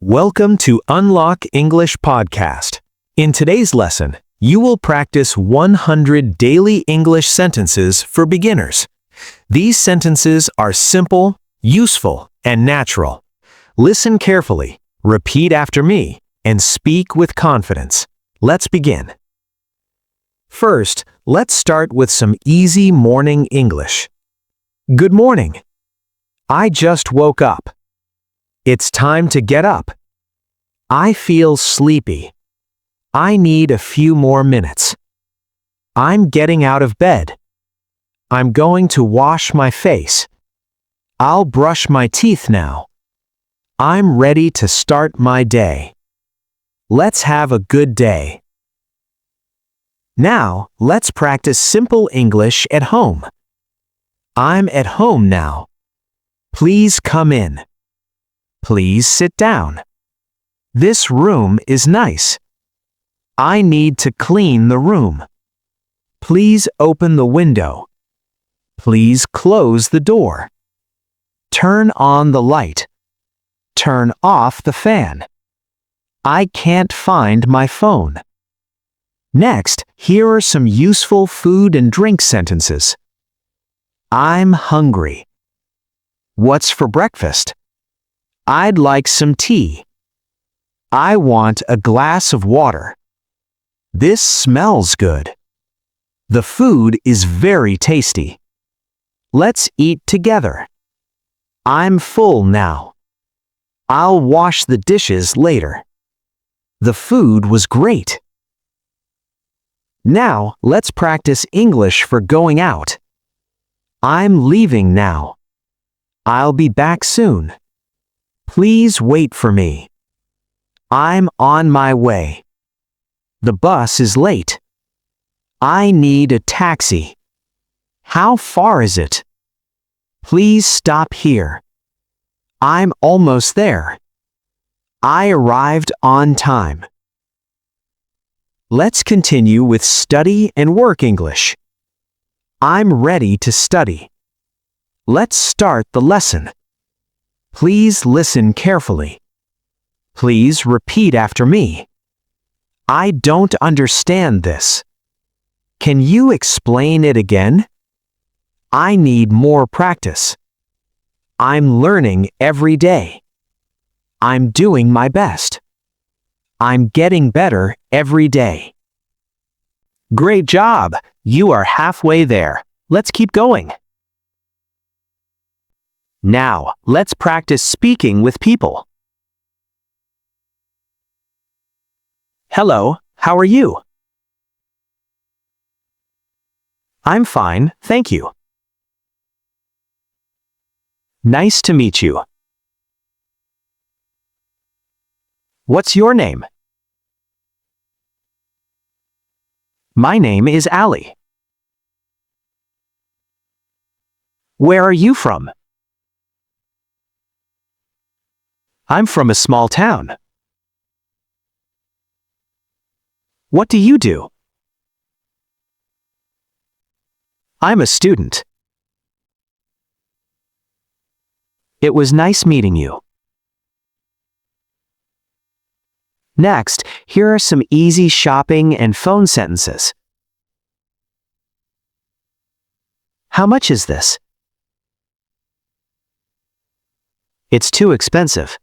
Welcome to Unlock English Podcast. In today's lesson, you will practice 100 daily English sentences for beginners. These sentences are simple, useful, and natural. Listen carefully, repeat after me, and speak with confidence. Let's begin. First, let's start with some easy morning English. Good morning. I just woke up. It's time to get up. I feel sleepy. I need a few more minutes. I'm getting out of bed. I'm going to wash my face. I'll brush my teeth now. I'm ready to start my day. Let's have a good day. Now, let's practice simple English at home. I'm at home now. Please come in. Please sit down. This room is nice. I need to clean the room. Please open the window. Please close the door. Turn on the light. Turn off the fan. I can't find my phone. Next, here are some useful food and drink sentences. I'm hungry. What's for breakfast? I'd like some tea. I want a glass of water. This smells good. The food is very tasty. Let's eat together. I'm full now. I'll wash the dishes later. The food was great. Now, let's practice English for going out. I'm leaving now. I'll be back soon. Please wait for me. I'm on my way. The bus is late. I need a taxi. How far is it? Please stop here. I'm almost there. I arrived on time. Let's continue with study and work English. I'm ready to study. Let's start the lesson. Please listen carefully. Please repeat after me. I don't understand this. Can you explain it again? I need more practice. I'm learning every day. I'm doing my best. I'm getting better every day. Great job! You are halfway there. Let's keep going. Now, let's practice speaking with people. Hello, how are you? I'm fine, thank you. Nice to meet you. What's your name? My name is Ali. Where are you from? I'm from a small town. What do you do? I'm a student. It was nice meeting you. Next, here are some easy shopping and phone sentences. How much is this? It's too expensive.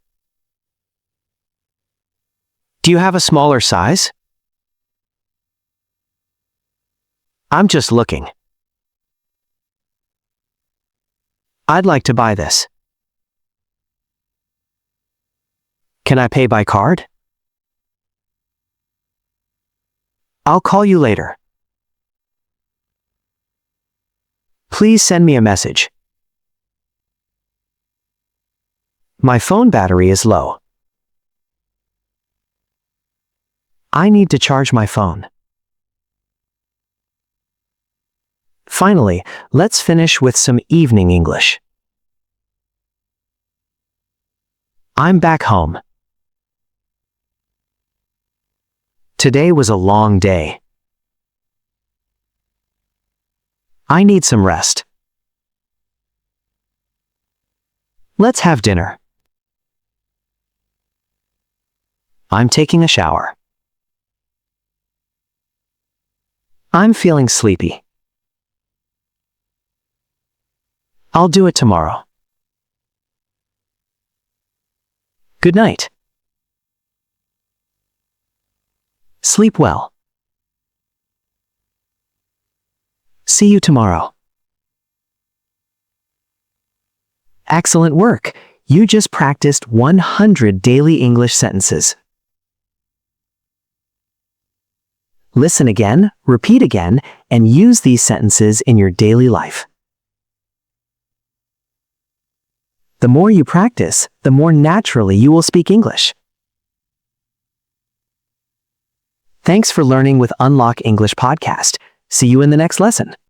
Do you have a smaller size? I'm just looking. I'd like to buy this. Can I pay by card? I'll call you later. Please send me a message. My phone battery is low. I need to charge my phone. Finally, let's finish with some evening English. I'm back home. Today was a long day. I need some rest. Let's have dinner. I'm taking a shower. I'm feeling sleepy. I'll do it tomorrow. Good night. Sleep well. See you tomorrow. Excellent work! You just practiced 100 daily English sentences. Listen again, repeat again, and use these sentences in your daily life. The more you practice, the more naturally you will speak English. Thanks for learning with Unlock English Podcast. See you in the next lesson.